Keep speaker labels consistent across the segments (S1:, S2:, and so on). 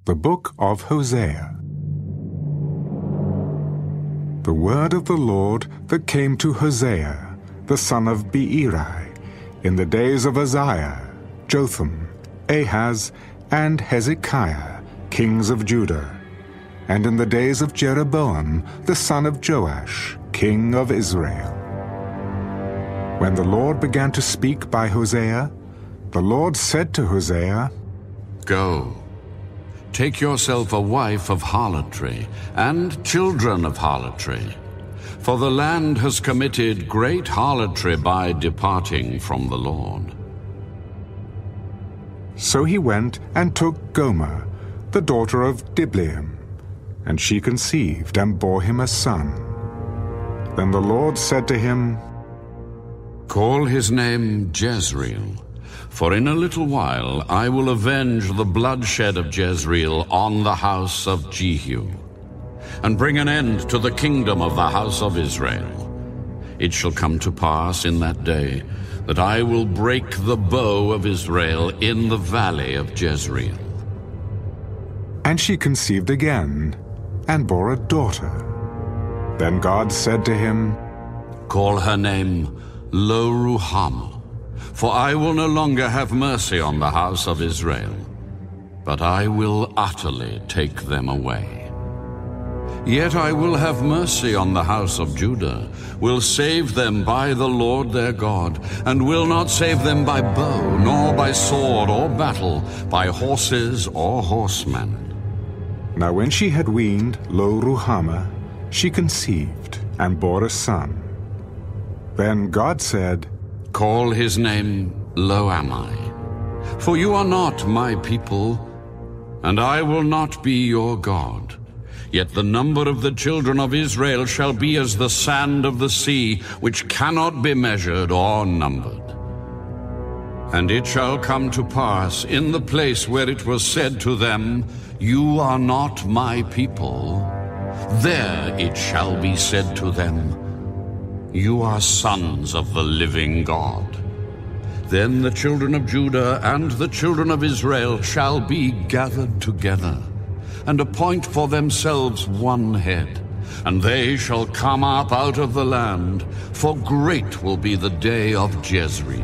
S1: The Book of Hosea. The word of the Lord that came to Hosea, the son of Beeri, in the days of Uzziah, Jotham, Ahaz, and Hezekiah, kings of Judah, and in the days of Jeroboam, the son of Joash, king of Israel. When the Lord began to speak by Hosea, the Lord said to Hosea,
S2: Go, take yourself a wife of harlotry, and children of harlotry, for the land has committed great harlotry by departing from the Lord.
S1: So he went and took Gomer, the daughter of Diblaim, and she conceived and bore him a son. Then the Lord said to him,
S2: Call his name Jezreel, for in a little while I will avenge the bloodshed of Jezreel on the house of Jehu, and bring an end to the kingdom of the house of Israel. It shall come to pass in that day that I will break the bow of Israel in the valley of Jezreel.
S1: And she conceived again, and bore a daughter. Then God said to him,
S2: Call her name Lo-Ruhamah, for I will no longer have mercy on the house of Israel, but I will utterly take them away. Yet I will have mercy on the house of Judah, will save them by the Lord their God, and will not save them by bow, nor by sword or battle, by horses or horsemen.
S1: Now when she had weaned Lo-Ruhamah, she conceived and bore a son. Then God said,
S2: Call his name Lo-Ammi, for you are not my people, and I will not be your God. Yet the number of the children of Israel shall be as the sand of the sea, which cannot be measured or numbered. And it shall come to pass in the place where it was said to them, You are not my people, there it shall be said to them, You are sons of the living God. Then the children of Judah and the children of Israel shall be gathered together, and appoint for themselves one head, and they shall come up out of the land, for great will be the day of Jezreel.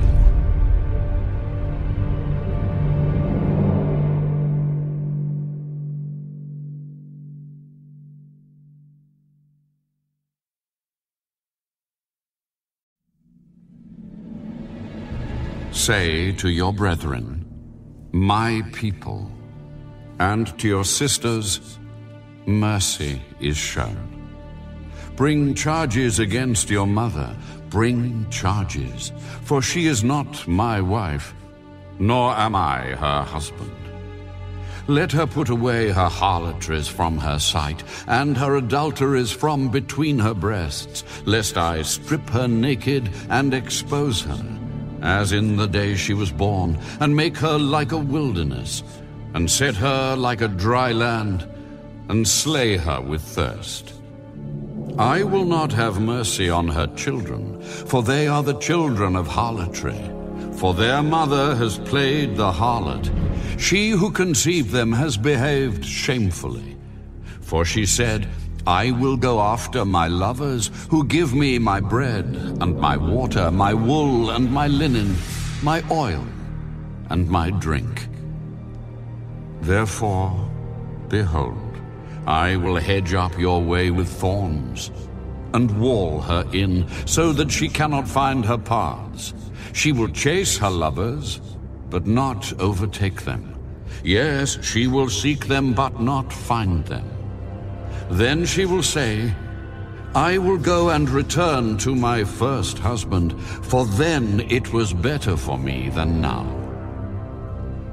S2: Say to your brethren, My people, and to your sisters, mercy is shown. Bring charges against your mother, bring charges, for she is not my wife, nor am I her husband. Let her put away her harlotries from her sight, and her adulteries from between her breasts, lest I strip her naked and expose her, as in the day she was born, and make her like a wilderness, and set her like a dry land, and slay her with thirst. I will not have mercy on her children, for they are the children of harlotry, for their mother has played the harlot. She who conceived them has behaved shamefully. For she said, I will go after my lovers, who give me my bread and my water, my wool and my linen, my oil and my drink. Therefore, behold, I will hedge up your way with thorns, and wall her in, so that she cannot find her paths. She will chase her lovers, but not overtake them. Yes, she will seek them, but not find them. Then she will say, I will go and return to my first husband, for then it was better for me than now.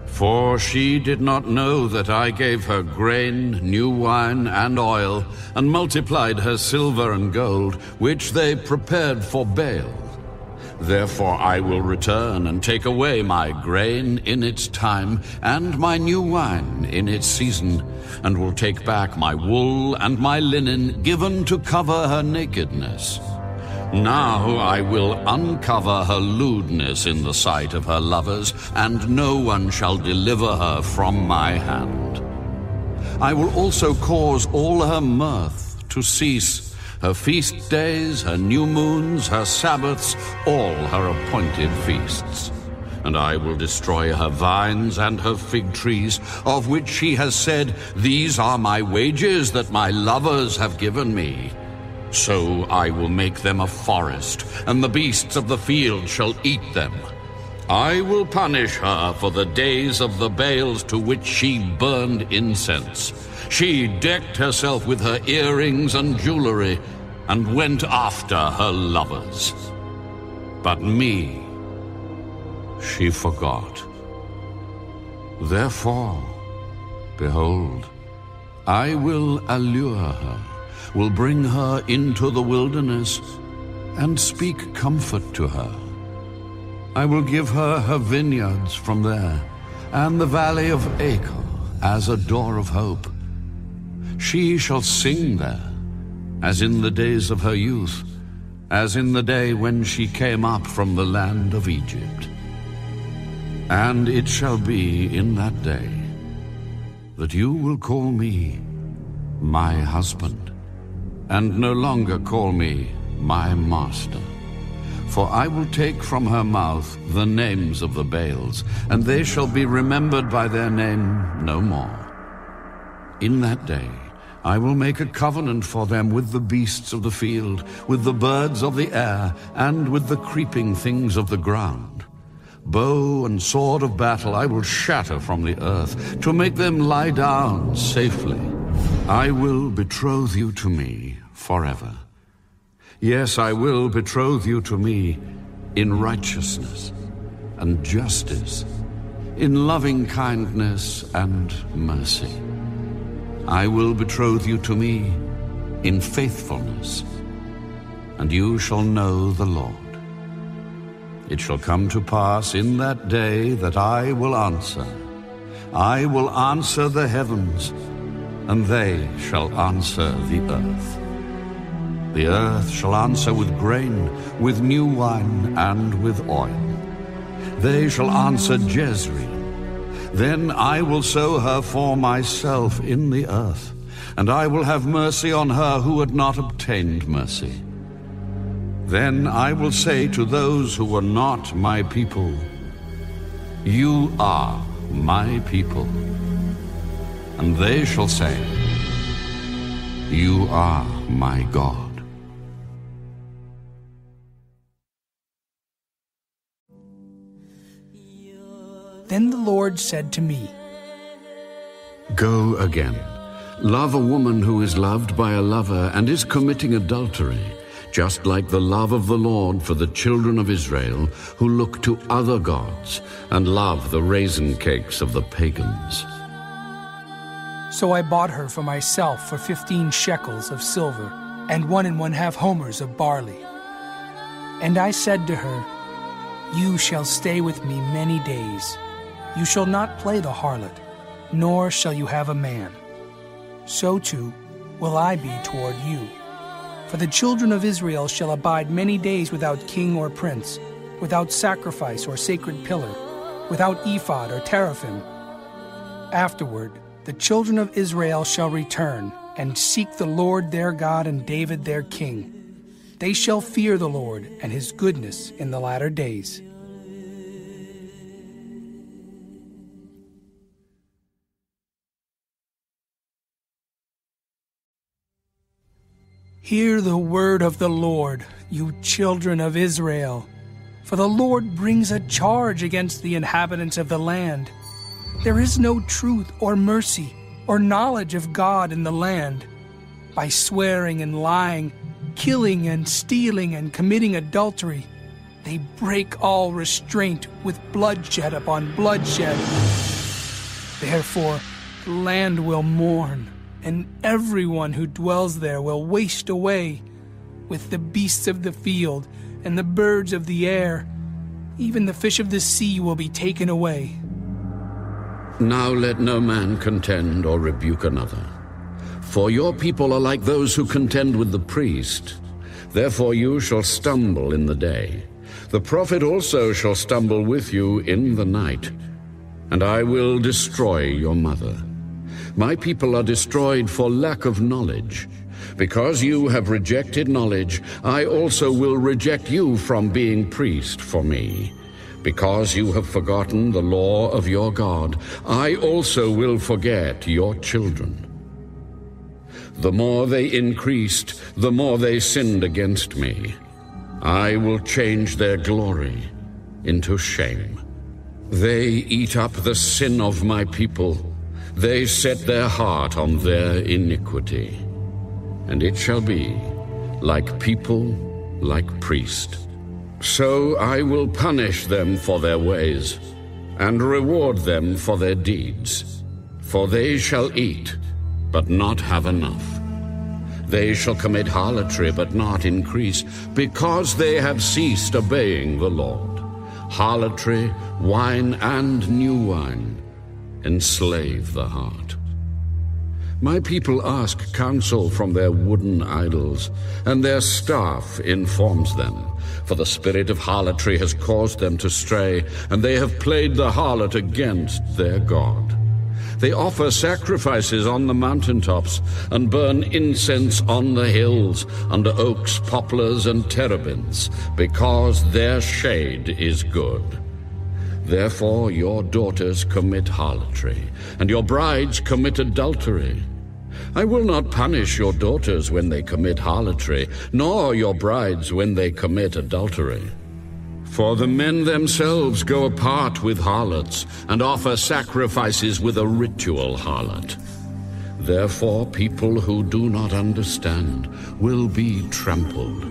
S2: For she did not know that I gave her grain, new wine, and oil, and multiplied her silver and gold, which they prepared for Baal. Therefore I will return and take away my grain in its time, and my new wine in its season, and will take back my wool and my linen given to cover her nakedness. Now I will uncover her lewdness in the sight of her lovers, and no one shall deliver her from my hand. I will also cause all her mirth to cease, her feast days, her new moons, her Sabbaths, all her appointed feasts. And I will destroy her vines and her fig trees, of which she has said, These are my wages that my lovers have given me. So I will make them a forest, and the beasts of the field shall eat them. I will punish her for the days of the Baals to which she burned incense. She decked herself with her earrings and jewelry, and went after her lovers. But me she forgot. Therefore, behold, I will allure her, will bring her into the wilderness, and speak comfort to her. I will give her her vineyards from there, and the valley of Achor as a door of hope. She shall sing there, as in the days of her youth, as in the day when she came up from the land of Egypt. And it shall be in that day that you will call me my husband, and no longer call me my master. For I will take from her mouth the names of the Baals, and they shall be remembered by their name no more. In that day I will make a covenant for them with the beasts of the field, with the birds of the air, and with the creeping things of the ground. Bow and sword of battle I will shatter from the earth, to make them lie down safely. I will betroth you to me forever. Yes, I will betroth you to me in righteousness and justice, in loving kindness and mercy. I will betroth you to me in faithfulness, and you shall know the Lord. It shall come to pass in that day that I will answer. I will answer the heavens, and they shall answer the earth. The earth shall answer with grain, with new wine, and with oil. They shall answer Jezreel. Then I will sow her for myself in the earth, and I will have mercy on her who had not obtained mercy. Then I will say to those who were not my people, You are my people. And they shall say, You are my God.
S3: Then the Lord said to me,
S2: Go again. Love a woman who is loved by a lover and is committing adultery, just like the love of the Lord for the children of Israel, who look to other gods and love the raisin cakes of the pagans.
S3: So I bought her for myself for 15 shekels of silver, and 1½ homers of barley. And I said to her, You shall stay with me many days. You shall not play the harlot, nor shall you have a man. So too will I be toward you. For the children of Israel shall abide many days without king or prince, without sacrifice or sacred pillar, without ephod or teraphim. Afterward, the children of Israel shall return and seek the Lord their God and David their king. They shall fear the Lord and his goodness in the latter days. Hear the word of the Lord, you children of Israel. For the Lord brings a charge against the inhabitants of the land. There is no truth or mercy or knowledge of God in the land. By swearing and lying, killing and stealing and committing adultery, they break all restraint with bloodshed upon bloodshed. Therefore, the land will mourn, and everyone who dwells there will waste away, with the beasts of the field and the birds of the air. Even the fish of the sea will be taken away.
S2: Now let no man contend or rebuke another. For your people are like those who contend with the priest. Therefore you shall stumble in the day. The prophet also shall stumble with you in the night. And I will destroy your mother. My people are destroyed for lack of knowledge. Because you have rejected knowledge, I also will reject you from being priest for me. Because you have forgotten the law of your God, I also will forget your children. The more they increased, the more they sinned against me. I will change their glory into shame. They eat up the sin of my people. They set their heart on their iniquity. And it shall be, like people, like priest. So I will punish them for their ways, and reward them for their deeds. For they shall eat, but not have enough. They shall commit harlotry, but not increase, because they have ceased obeying the Lord. Harlotry, wine, and new wine enslave the heart. My people ask counsel from their wooden idols, and their staff informs them. For the spirit of harlotry has caused them to stray, and they have played the harlot against their God. They offer sacrifices on the mountaintops, and burn incense on the hills, under oaks, poplars, and terebinths, because their shade is good. Therefore your daughters commit harlotry, and your brides commit adultery. I will not punish your daughters when they commit harlotry, nor your brides when they commit adultery. For the men themselves go apart with harlots, and offer sacrifices with a ritual harlot. Therefore people who do not understand will be trampled.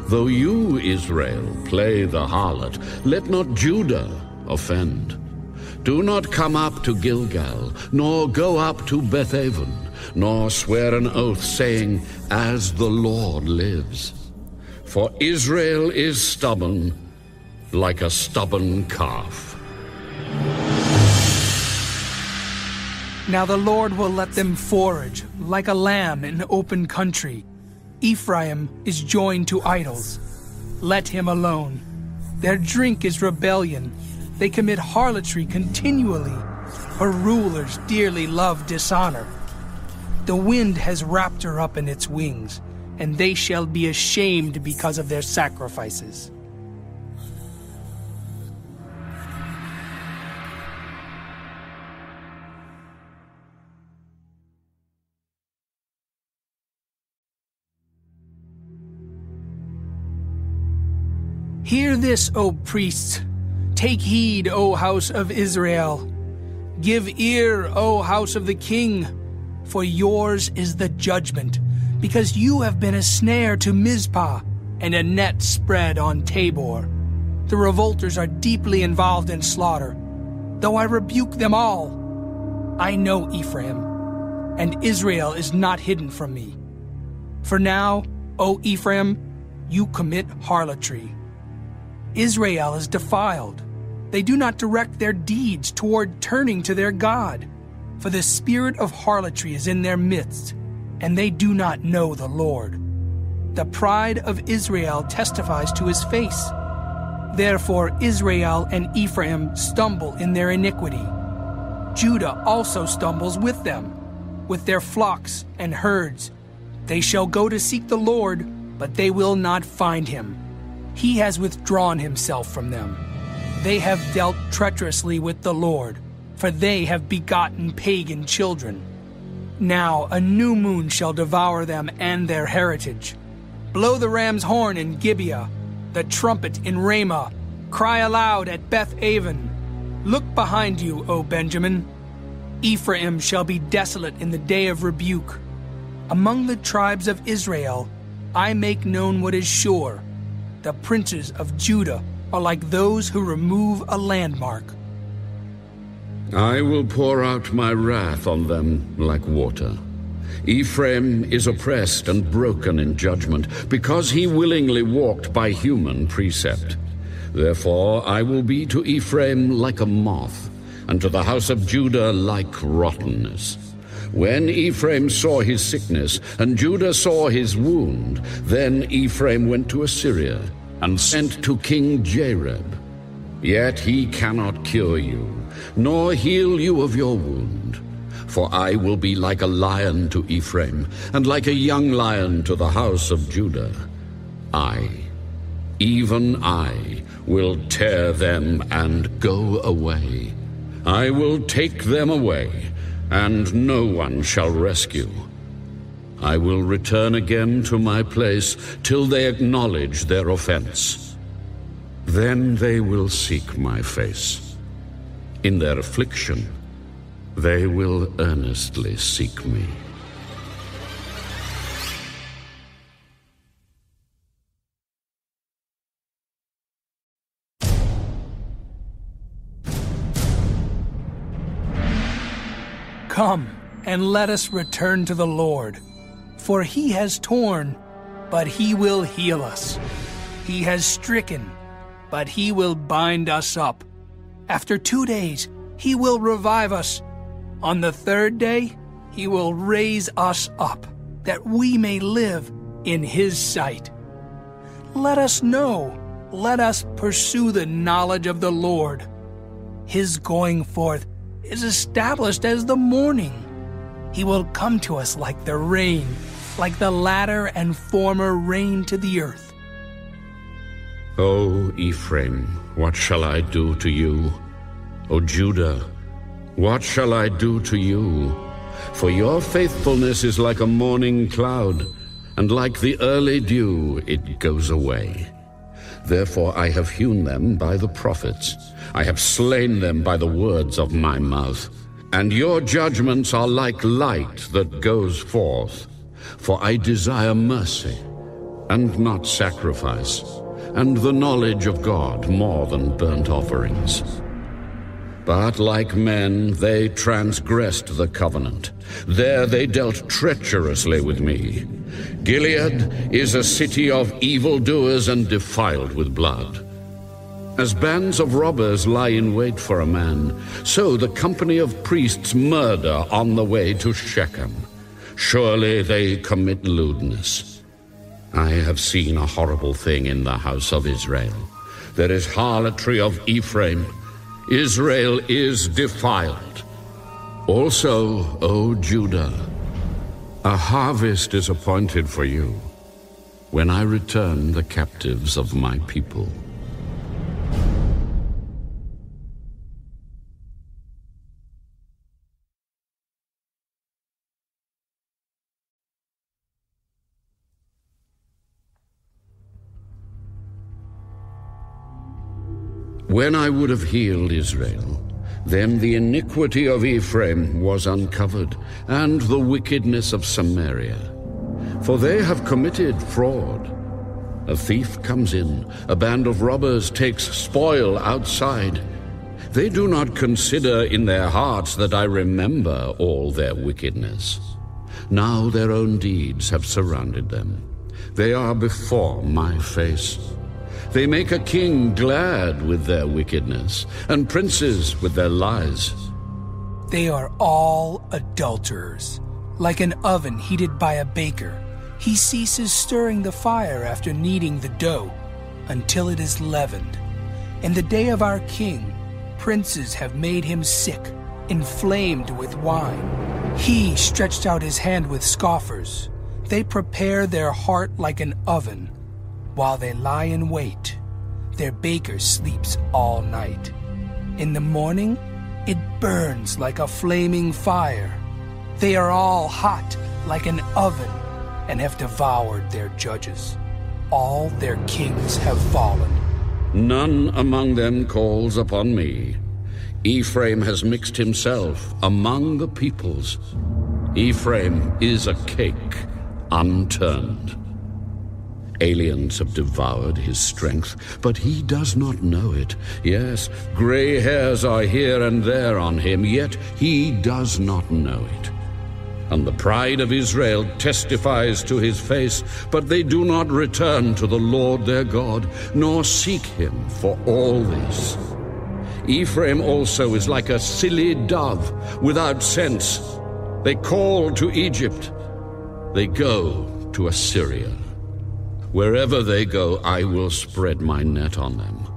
S2: Though you, Israel, play the harlot, let not Judah offend. Do not come up to Gilgal, nor go up to Bethaven, nor swear an oath, saying, As the Lord lives. For Israel is stubborn, like a stubborn calf.
S3: Now the Lord will let them forage, like a lamb in open country. Ephraim is joined to idols. Let him alone. Their drink is rebellion. They commit harlotry continually. Her rulers dearly love dishonor. The wind has wrapped her up in its wings, and they shall be ashamed because of their sacrifices. Hear this, O priests. Take heed, O house of Israel. Give ear, O house of the king, for yours is the judgment, because you have been a snare to Mizpah and a net spread on Tabor. The revolters are deeply involved in slaughter, though I rebuke them all. I know Ephraim, and Israel is not hidden from me. For now, O Ephraim, you commit harlotry. Israel is defiled. They do not direct their deeds toward turning to their God. For the spirit of harlotry is in their midst, and they do not know the Lord. The pride of Israel testifies to his face. Therefore Israel and Ephraim stumble in their iniquity. Judah also stumbles with them, with their flocks and herds. They shall go to seek the Lord, but they will not find him. He has withdrawn himself from them. They have dealt treacherously with the Lord, for they have begotten pagan children. Now a new moon shall devour them and their heritage. Blow the ram's horn in Gibeah, the trumpet in Ramah. Cry aloud at Beth-aven. Look behind you, O Benjamin. Ephraim shall be desolate in the day of rebuke. Among the tribes of Israel I make known what is sure. The princes of Judah are like those who remove a landmark.
S2: I will pour out my wrath on them like water. Ephraim is oppressed and broken in judgment, because he willingly walked by human precept. Therefore I will be to Ephraim like a moth, and to the house of Judah like rottenness. When Ephraim saw his sickness, and Judah saw his wound, then Ephraim went to Assyria, and sent to King Jareb. Yet he cannot cure you, nor heal you of your wound. For I will be like a lion to Ephraim, and like a young lion to the house of Judah. I, even I, will tear them and go away. I will take them away, and no one shall rescue. I will return again to my place till they acknowledge their offense. Then they will seek my face. In their affliction, they will earnestly seek me.
S3: Come, and let us return to the Lord. For he has torn, but he will heal us. He has stricken, but he will bind us up. After 2 days, he will revive us. On the 3rd day, he will raise us up, that we may live in his sight. Let us know, let us pursue the knowledge of the Lord. His going forth is established as the morning. He will come to us like the rain, like the latter and former rain to the earth.
S2: O Ephraim, what shall I do to you? O Judah, what shall I do to you? For your faithfulness is like a morning cloud, and like the early dew it goes away. Therefore I have hewn them by the prophets. I have slain them by the words of my mouth. And your judgments are like light that goes forth. For I desire mercy, and not sacrifice, and the knowledge of God more than burnt offerings. But like men, they transgressed the covenant. There they dealt treacherously with me. Gilead is a city of evildoers and defiled with blood. As bands of robbers lie in wait for a man, so the company of priests murder on the way to Shechem. Surely they commit lewdness. I have seen a horrible thing in the house of Israel. There is harlotry of Ephraim. Israel is defiled. Also, O Judah, a harvest is appointed for you, when I return the captives of my people. When I would have healed Israel, then the iniquity of Ephraim was uncovered, and the wickedness of Samaria. For they have committed fraud. A thief comes in, a band of robbers takes spoil outside. They do not consider in their hearts that I remember all their wickedness. Now their own deeds have surrounded them. They are before my face. They make a king glad with their wickedness, and princes with their lies.
S3: They are all adulterers, like an oven heated by a baker. He ceases stirring the fire after kneading the dough, until it is leavened. In the day of our king, princes have made him sick, inflamed with wine. He stretched out his hand with scoffers. They prepare their heart like an oven. While they lie in wait, their baker sleeps all night. In the morning, it burns like a flaming fire. They are all hot like an oven and have devoured their judges. All their kings have fallen.
S2: None among them calls upon me. Ephraim has mixed himself among the peoples. Ephraim is a cake unturned. Aliens have devoured his strength, but he does not know it. Yes, gray hairs are here and there on him, yet he does not know it. And the pride of Israel testifies to his face, but they do not return to the Lord their God, nor seek him for all this. Ephraim also is like a silly dove without sense. They call to Egypt. They go to Assyria. Wherever they go, I will spread my net on them.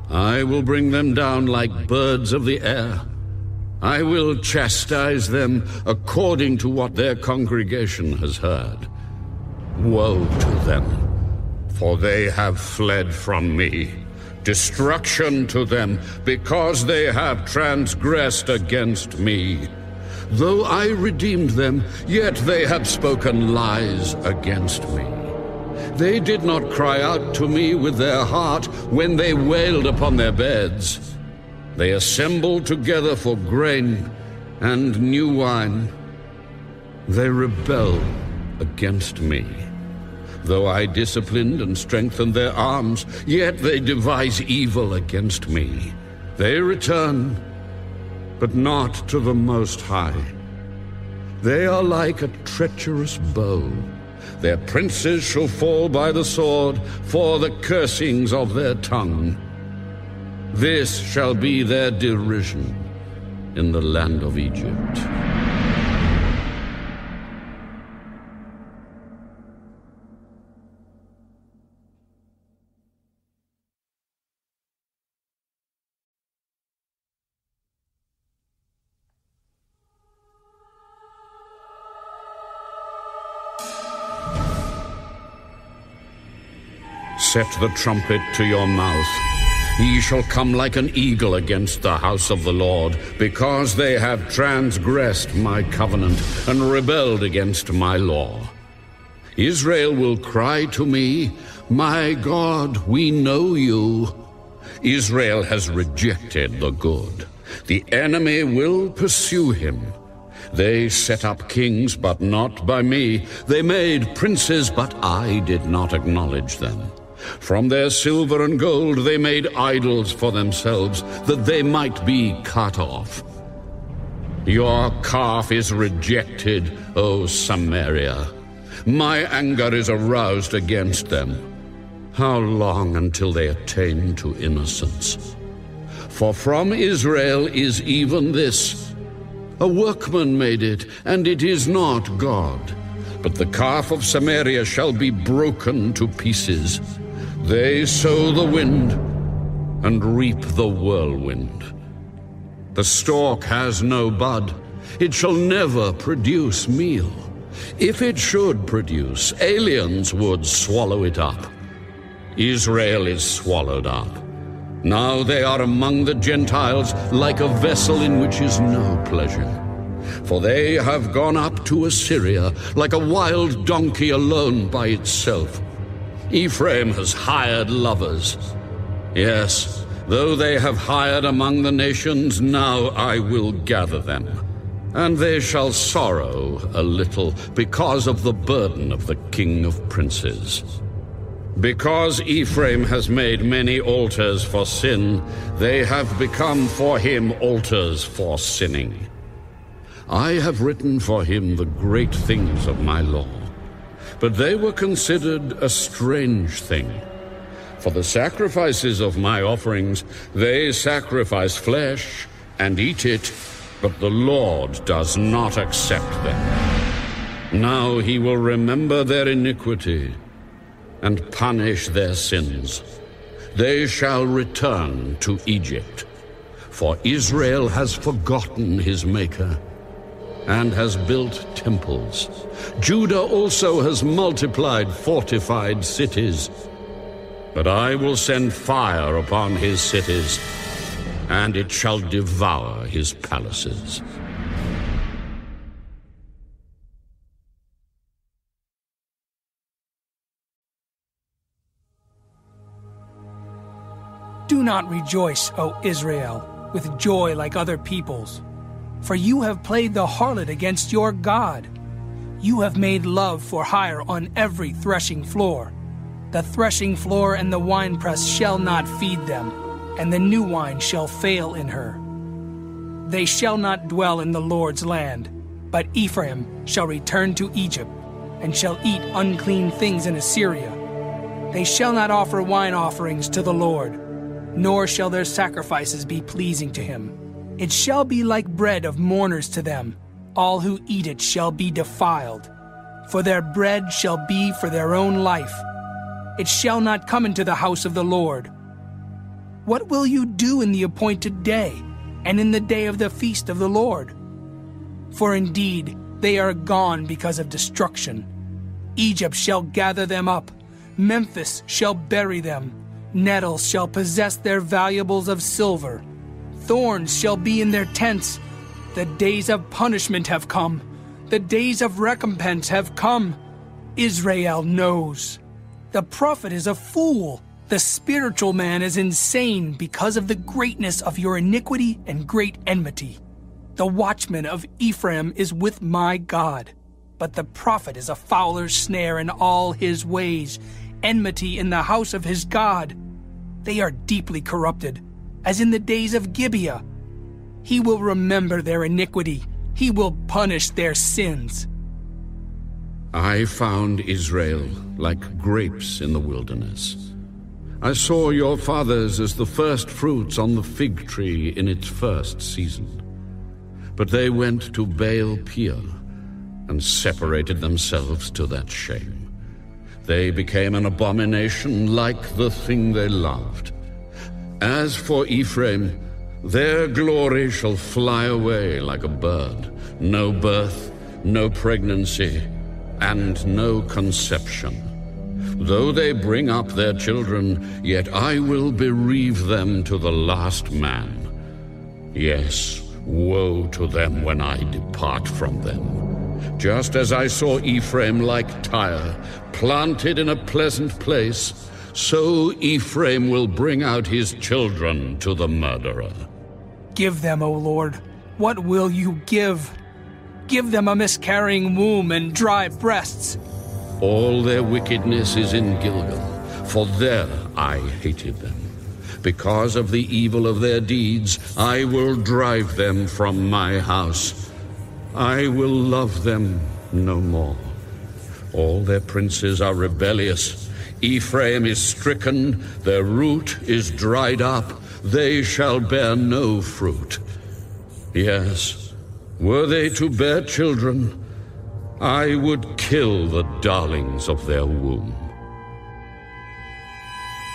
S2: I will bring them down like birds of the air. I will chastise them according to what their congregation has heard. Woe to them, for they have fled from me. Destruction to them, because they have transgressed against me. Though I redeemed them, yet they have spoken lies against me. They did not cry out to me with their heart when they wailed upon their beds. They assembled together for grain and new wine. They rebel against me. Though I disciplined and strengthened their arms, yet they devise evil against me. They return, but not to the Most High. They are like a treacherous bow. Their princes shall fall by the sword for the cursings of their tongue. This shall be their derision in the land of Egypt. Set the trumpet to your mouth. Ye shall come like an eagle against the house of the Lord, because they have transgressed my covenant and rebelled against my law. Israel will cry to me, My God, we know you. Israel has rejected the good. The enemy will pursue him. They set up kings, but not by me. They made princes, but I did not acknowledge them. From their silver and gold they made idols for themselves, that they might be cut off. Your calf is rejected, O Samaria. My anger is aroused against them. How long until they attain to innocence? For from Israel is even this: a workman made it, and it is not God. But the calf of Samaria shall be broken to pieces. They sow the wind and reap the whirlwind. The stalk has no bud. It shall never produce meal. If it should produce, aliens would swallow it up. Israel is swallowed up. Now they are among the Gentiles, like a vessel in which is no pleasure. For they have gone up to Assyria, like a wild donkey alone by itself. Ephraim has hired lovers. Yes, though they have hired among the nations, now I will gather them. And they shall sorrow a little because of the burden of the king of princes. Because Ephraim has made many altars for sin, they have become for him altars for sinning. I have written for him the great things of my law, but they were considered a strange thing. For the sacrifices of my offerings, they sacrifice flesh and eat it, but the Lord does not accept them. Now he will remember their iniquity and punish their sins. They shall return to Egypt, for Israel has forgotten his Maker and has built temples. Judah also has multiplied fortified cities. But I will send fire upon his cities, and it shall devour his palaces.
S3: Do not rejoice, O Israel, with joy like other peoples. For you have played the harlot against your God. You have made love for hire on every threshing floor. The threshing floor and the winepress shall not feed them, and the new wine shall fail in her. They shall not dwell in the Lord's land, but Ephraim shall return to Egypt, and shall eat unclean things in Assyria. They shall not offer wine offerings to the Lord, nor shall their sacrifices be pleasing to him. It shall be like bread of mourners to them. All who eat it shall be defiled, for their bread shall be for their own life. It shall not come into the house of the Lord. What will you do in the appointed day, and in the day of the feast of the Lord. For indeed they are gone because of destruction. Egypt shall gather them up, Memphis shall bury them, nettles shall possess their valuables of silver, thorns shall be in their tents. The days of punishment have come, the days of recompense have come. Israel knows. The prophet is a fool. The spiritual man is insane because of the greatness of your iniquity and great enmity. The watchman of Ephraim is with my God, but the prophet is a fowler's snare in all his ways, enmity in the house of his God. They are deeply corrupted, as in the days of Gibeah. He will remember their iniquity. He will punish their sins.
S2: I found Israel like grapes in the wilderness. I saw your fathers as the first fruits on the fig tree in its first season. But they went to Baal Peor and separated themselves to that shame. They became an abomination like the thing they loved. As for Ephraim, their glory shall fly away like a bird. No birth, no pregnancy, and no conception. Though they bring up their children, yet I will bereave them to the last man. Yes, woe to them when I depart from them. Just as I saw Ephraim like Tyre, planted in a pleasant place, so Ephraim will bring out his children to the murderer.
S3: Give them, O Lord, what will you give? Give them a miscarrying womb and dry breasts.
S2: All their wickedness is in Gilgal, for there I hated them. Because of the evil of their deeds, I will drive them from my house. I will love them no more. All their princes are rebellious. Ephraim is stricken, their root is dried up. They shall bear no fruit. Yes, were they to bear children, I would kill the darlings of their womb.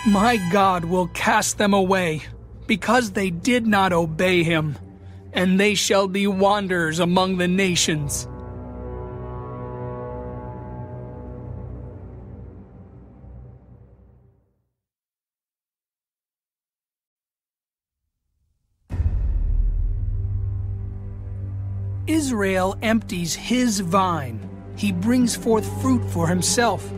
S3: My God will cast them away, because they did not obey him, and they shall be wanderers among the nations. Israel empties his vine. He brings forth fruit for himself.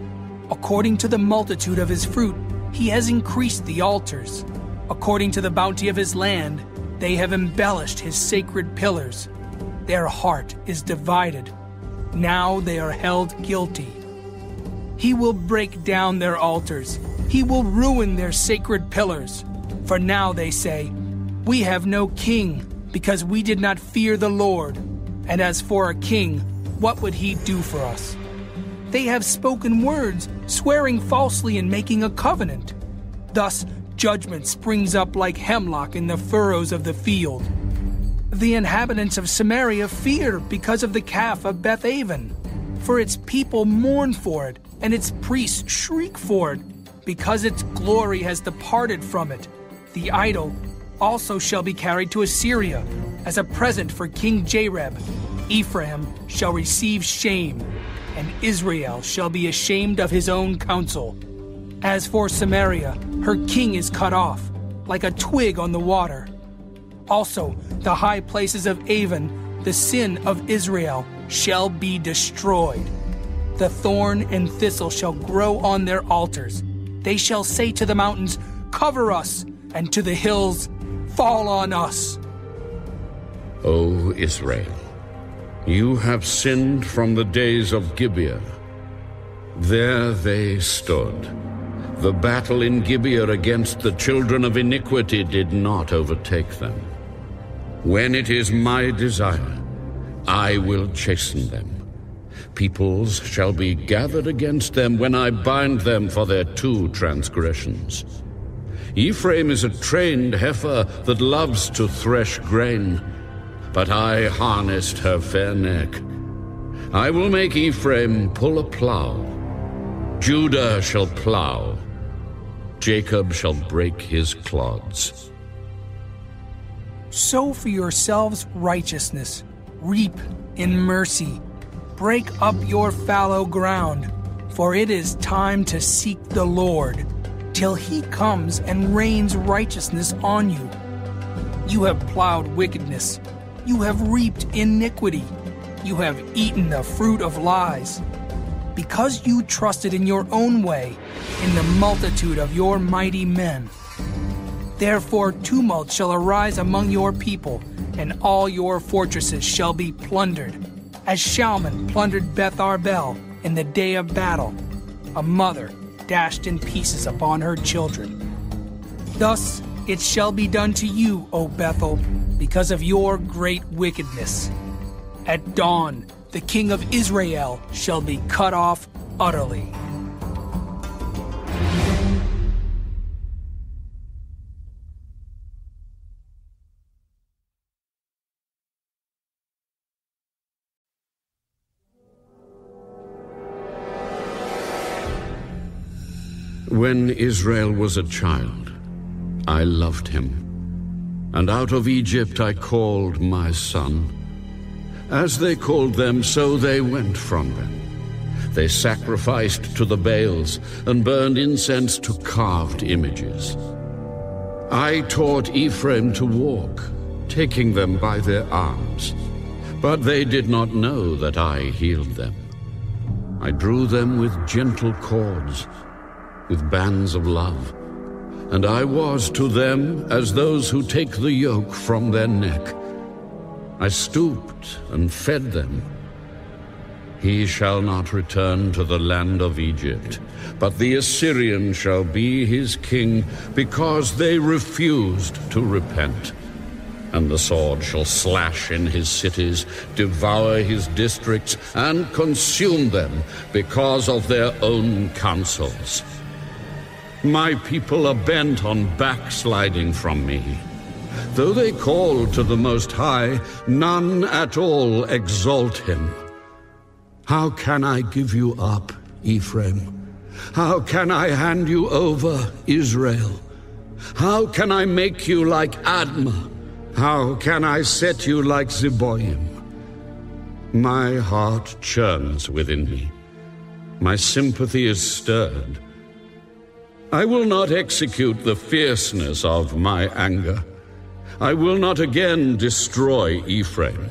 S3: According to the multitude of his fruit, he has increased the altars. According to the bounty of his land, they have embellished his sacred pillars. Their heart is divided. Now they are held guilty. He will break down their altars. He will ruin their sacred pillars. For now they say, "We have no king, because we did not fear the Lord. And as for a king, what would he do for us?" They have spoken words, swearing falsely and making a covenant. Thus judgment springs up like hemlock in the furrows of the field. The inhabitants of Samaria fear because of the calf of Beth-aven, for its people mourn for it, and its priests shriek for it, because its glory has departed from it. The idol also shall be carried to Assyria as a present for King Jareb. Ephraim shall receive shame, and Israel shall be ashamed of his own counsel. As for Samaria, her king is cut off, like a twig on the water. Also, the high places of Avon, the sin of Israel, shall be destroyed. The thorn and thistle shall grow on their altars. They shall say to the mountains, "Cover us," and to the hills, "Fall on us."
S2: O Israel, you have sinned from the days of Gibeah. There they stood. The battle in Gibeah against the children of iniquity did not overtake them. When it is my desire, I will chasten them. Peoples shall be gathered against them when I bind them for their two transgressions. Ephraim is a trained heifer that loves to thresh grain, but I harnessed her fair neck. I will make Ephraim pull a plow. Judah shall plow. Jacob shall break his clods.
S3: Sow for yourselves righteousness, reap in mercy. Break up your fallow ground, for it is time to seek the Lord, till he comes and rains righteousness on you. You have plowed wickedness, you have reaped iniquity, you have eaten the fruit of lies. Because you trusted in your own way, in the multitude of your mighty men. Therefore tumult shall arise among your people, and all your fortresses shall be plundered, as Shalman plundered Beth Arbel in the day of battle, a mother dashed in pieces upon her children. Thus it shall be done to you, O Bethel, because of your great wickedness. At dawn, the king of Israel shall be cut off utterly.
S2: When Israel was a child, I loved him, and out of Egypt I called my son. As they called them, so they went from them. They sacrificed to the Baals and burned incense to carved images. I taught Ephraim to walk, taking them by their arms, but they did not know that I healed them. I drew them with gentle cords, with bands of love, and I was to them as those who take the yoke from their neck. I stooped and fed them. He shall not return to the land of Egypt, but the Assyrian shall be his king, because they refused to repent. And the sword shall slash in his cities, devour his districts, and consume them because of their own counsels. My people are bent on backsliding from me. Though they call to the Most High, none at all exalt him. How can I give you up, Ephraim? How can I hand you over, Israel? How can I make you like Admah? How can I set you like Zeboim? My heart churns within me. My sympathy is stirred. I will not execute the fierceness of my anger. I will not again destroy Ephraim.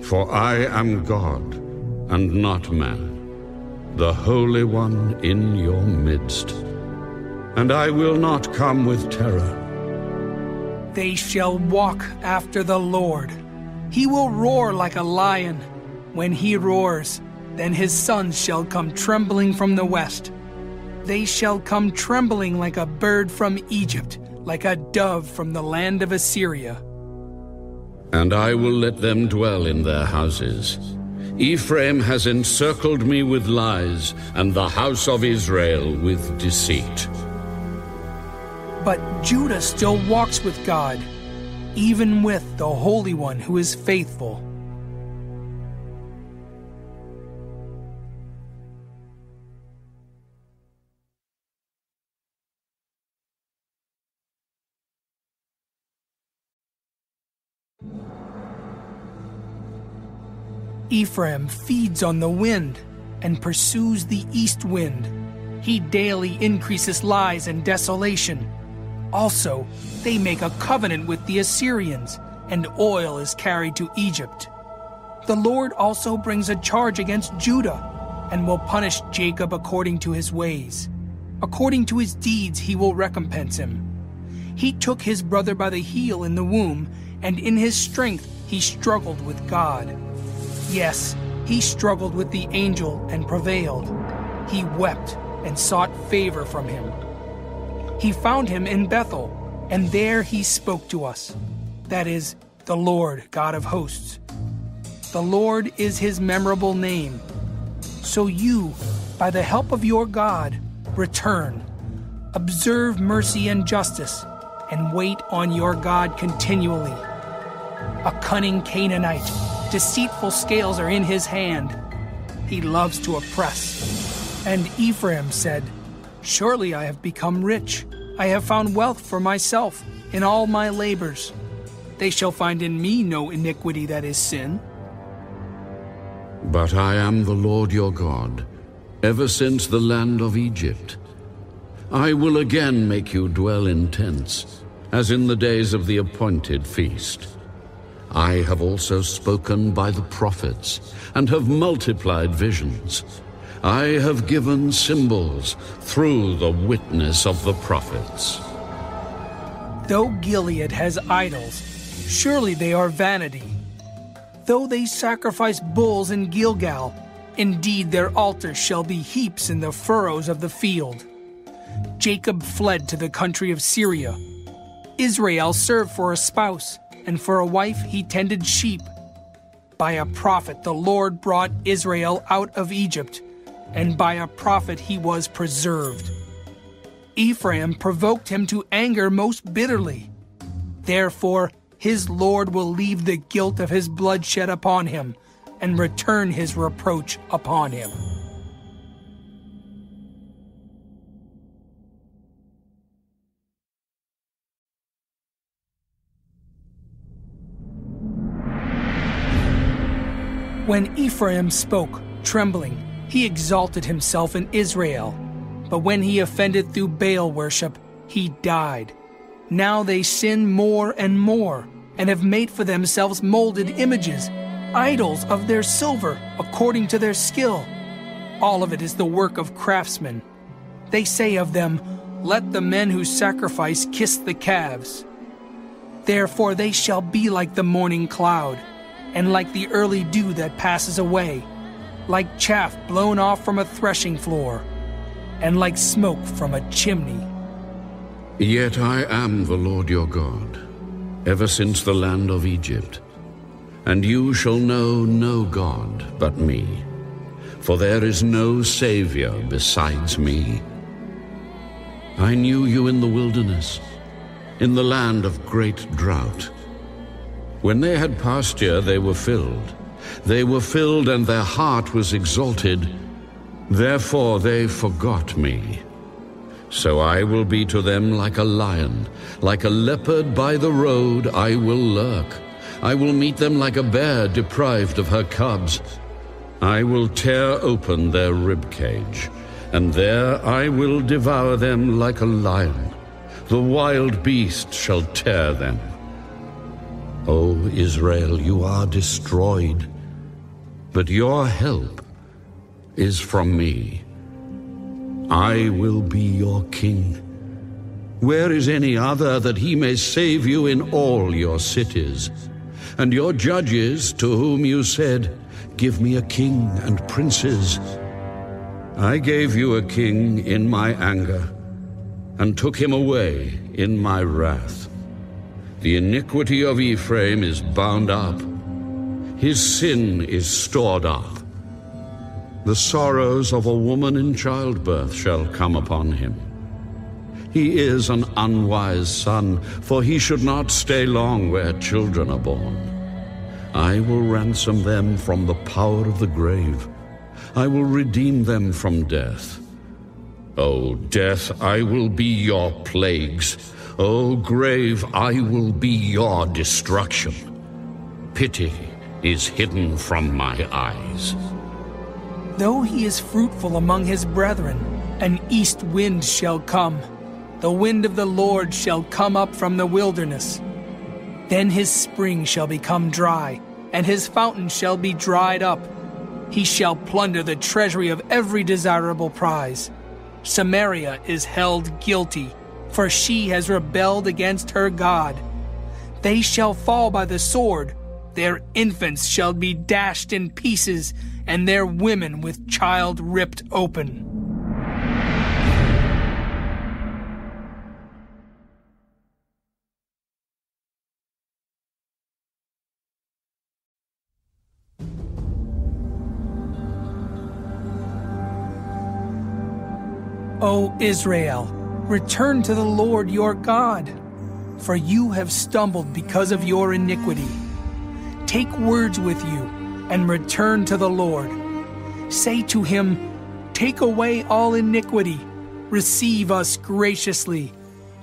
S2: For I am God and not man, the Holy One in your midst. And I will not come with terror.
S3: They shall walk after the Lord. He will roar like a lion. When he roars, then his sons shall come trembling from the west. They shall come trembling like a bird from Egypt, like a dove from the land of Assyria.
S2: And I will let them dwell in their houses. Ephraim has encircled me with lies, and the house of Israel with deceit.
S3: But Judah still walks with God, even with the Holy One who is faithful. Ephraim feeds on the wind and pursues the east wind. He daily increases lies and desolation. Also, they make a covenant with the Assyrians, and oil is carried to Egypt. The Lord also brings a charge against Judah, and will punish Jacob according to his ways. According to his deeds he will recompense him. He took his brother by the heel in the womb, and in his strength he struggled with God. Yes, he struggled with the angel and prevailed. He wept and sought favor from him. He found him in Bethel, and there he spoke to us. That is, the Lord God of hosts. The Lord is his memorable name. So you, by the help of your God, return. Observe mercy and justice, and wait on your God continually. A cunning Canaanite, deceitful scales are in his hand. He loves to oppress. And Ephraim said, Surely I have become rich. I have found wealth for myself in all my labors. They shall find in me no iniquity that is sin.
S2: But I am the Lord your God, ever since the land of Egypt. I will again make you dwell in tents, as in the days of the appointed feast. I have also spoken by the prophets, and have multiplied visions. I have given symbols through the witness of the prophets.
S3: Though Gilead has idols, surely they are vanity. Though they sacrifice bulls in Gilgal, indeed their altars shall be heaps in the furrows of the field. Jacob fled to the country of Syria. Israel served for a spouse, and for a wife he tended sheep. By a prophet the Lord brought Israel out of Egypt, and by a prophet he was preserved. Ephraim provoked him to anger most bitterly. Therefore his Lord will leave the guilt of his bloodshed upon him, and return his reproach upon him. When Ephraim spoke, trembling, he exalted himself in Israel. But when he offended through Baal worship, he died. Now they sin more and more, and have made for themselves molded images, idols of their silver, according to their skill. All of it is the work of craftsmen. They say of them, "Let the men who sacrifice kiss the calves." Therefore they shall be like the morning cloud, and like the early dew that passes away, like chaff blown off from a threshing floor, and like smoke from a chimney.
S2: Yet I am the Lord your God, ever since the land of Egypt. And you shall know no God but me, for there is no Savior besides me. I knew you in the wilderness, in the land of great drought. When they had pasture, they were filled. They were filled, and their heart was exalted. Therefore they forgot me. So I will be to them like a lion, like a leopard by the road I will lurk. I will meet them like a bear deprived of her cubs. I will tear open their rib cage, and there I will devour them like a lion. The wild beast shall tear them. O Israel, you are destroyed, but your help is from me. I will be your king. Where is any other that he may save you in all your cities? And your judges, to whom you said, "Give me a king and princes." I gave you a king in my anger, and took him away in my wrath. The iniquity of Ephraim is bound up. His sin is stored up. The sorrows of a woman in childbirth shall come upon him. He is an unwise son, for he should not stay long where children are born. I will ransom them from the power of the grave. I will redeem them from death. O death, I will be your plagues. O grave, I will be your destruction. Pity is hidden from my eyes.
S3: Though he is fruitful among his brethren, an east wind shall come. The wind of the Lord shall come up from the wilderness. Then his spring shall become dry, and his fountain shall be dried up. He shall plunder the treasury of every desirable prize. Samaria is held guilty, for she has rebelled against her God. They shall fall by the sword. Their infants shall be dashed in pieces, and their women with child ripped open. O Israel, return to the Lord your God, for you have stumbled because of your iniquity. Take words with you, and return to the Lord. Say to him, "Take away all iniquity, receive us graciously,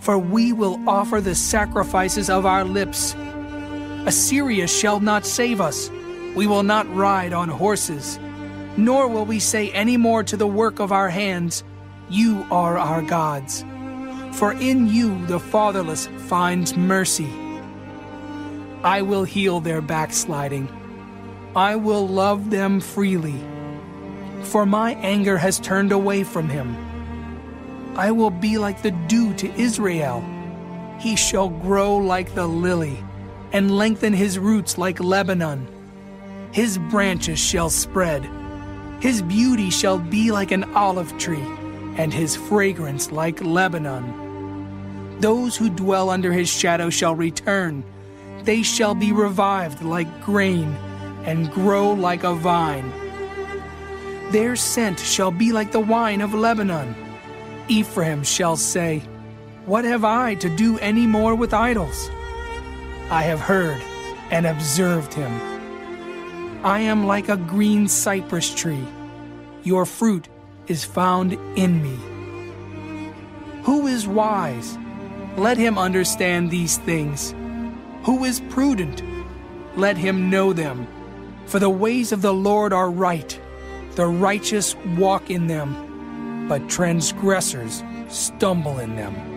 S3: for we will offer the sacrifices of our lips. Assyria shall not save us. We will not ride on horses, nor will we say any more to the work of our hands, You are our gods. For in You the fatherless finds mercy. I will heal their backsliding. I will love them freely. For my anger has turned away from him. I will be like the dew to Israel. He shall grow like the lily, and lengthen his roots like Lebanon. His branches shall spread. His beauty shall be like an olive tree, and his fragrance like Lebanon. Those who dwell under his shadow shall return. They shall be revived like grain, and grow like a vine. Their scent shall be like the wine of Lebanon. Ephraim shall say, What have I to do any more with idols? I have heard and observed him. I am like a green cypress tree. Your fruit is found in me. Who is wise? Let him understand these things. Who is prudent? Let him know them. For the ways of the Lord are right. The righteous walk in them, but transgressors stumble in them.